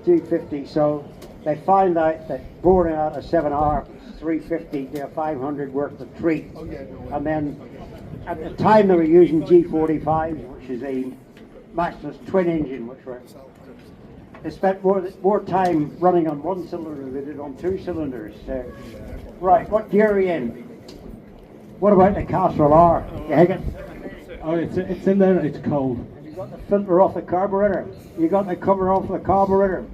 G50. So they find out that boring out a 7R 350, they're 500 worth of treat. And then at the time they were using G45, which is a Maximus twin engine, which were they spent more time running on one cylinder than they did on two cylinders. Right, what gear are you in? What about the Castrol R? You hang it? Oh, it's in there. It's cold. Have you got the filter off the carburetor? You got the cover off the carburetor?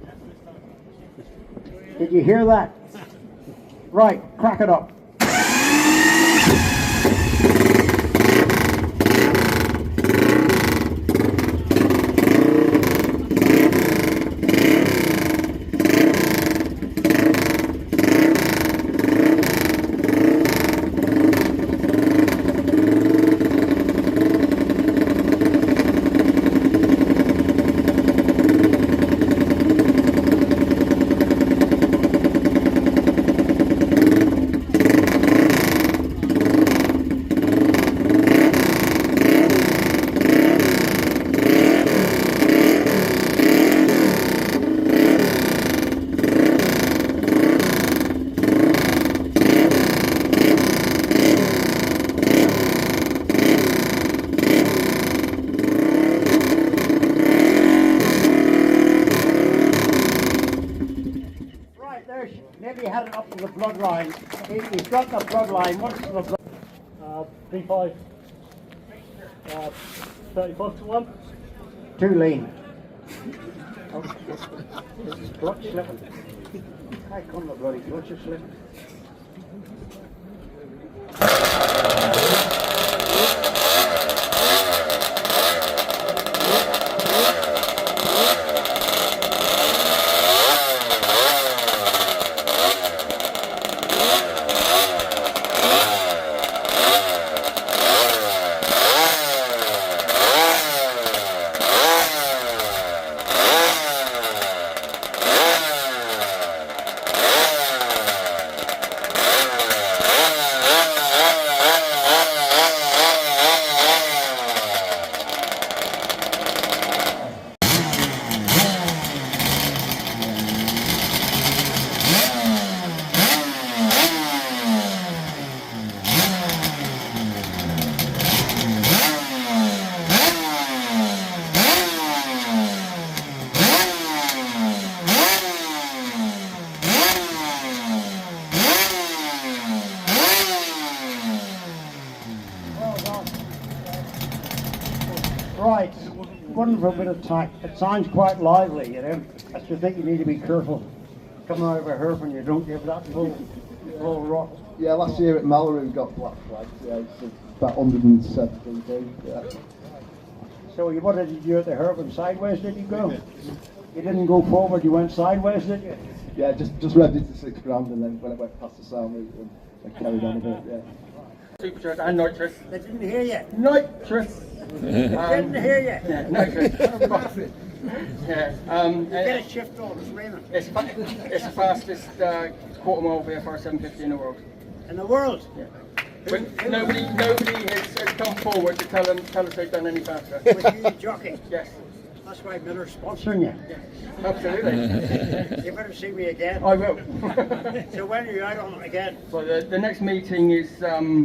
Did you hear that? Right, crack it up. Maybe he had it up to the bloodline. He's got the bloodline. What's the blood? P5. 35 to 1. Too lean. Oh, this is clutch slipping. How come the bloody clutch is slipping? Right, one for a bit of time. It sounds quite lively, you know. I just think you need to be careful coming out of a herb when you don't give that full rock. Yeah, last year at Mallory we got black flags. Yeah, it's about 117. Yeah. So what did you do at the herb and sideways did you go? You didn't go forward, you went sideways, did you? Yeah, just revved it to 6 grand, and then when I went past the sound route and carried on a bit. Yeah. Supercharged and nitrous. They didn't hear you. Nitrous. They didn't hear you. Yeah, nitrous. Yeah. Get a shift on, it's raining. It's the fastest quarter mile VFR 750 in the world. In the world? Yeah. But nobody has come forward to tell us they've done any faster. Was you the jockey? Yes. That's why Miller's sponsoring you. Yeah. Absolutely. You better see me again. I will. So when are you out on it again? So the next meeting is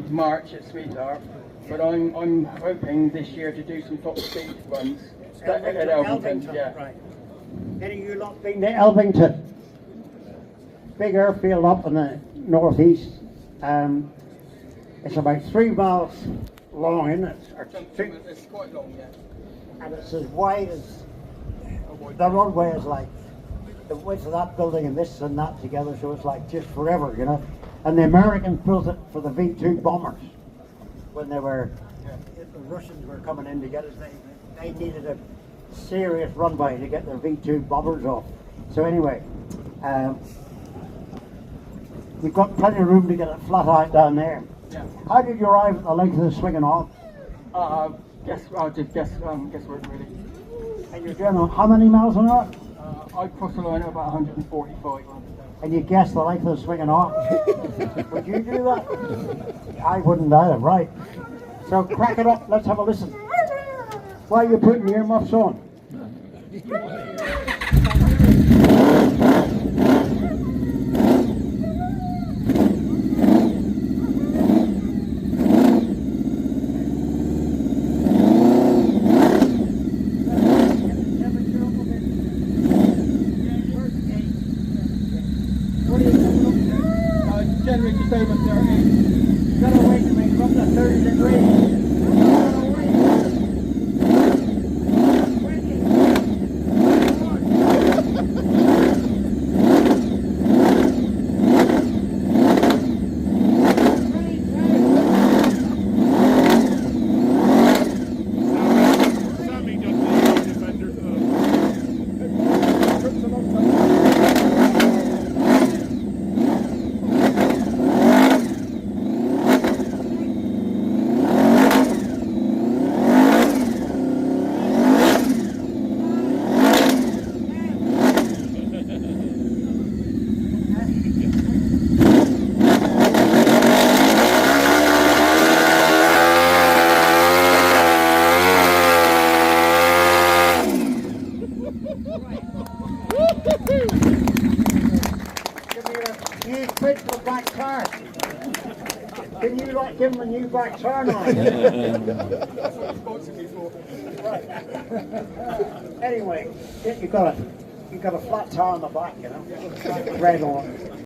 March at Sweetlar, but I'm hoping this year to do some top speed runs at Elvington. Yeah. Right. Any of you lot been to Elvington? Big airfield up in the northeast. It's about 3 miles long, isn't it? It's quite long, yeah. And it's as wide as the runway is like the width of that building and this and that together, so it's like just forever, you know. And the Americans built it for the V2 bombers when they were the Russians were coming in to get us. They needed a serious runway to get their V2 bombers off. So anyway, we've got plenty of room to get it flat out down there. Yeah. How did you arrive at the length of the swinging arm? I'll just guess work really. And you're doing how many miles an hour? I crossed the line at about 145. And you guess the length of the swinging arm? Would you do that? I wouldn't either, right. So crack it up, let's have a listen. Why are you putting earmuffs on? Give me a new quid for back tire. Can you like give him a new back tire now? Anyway, you've got a flat tire on the back, you know, red on it.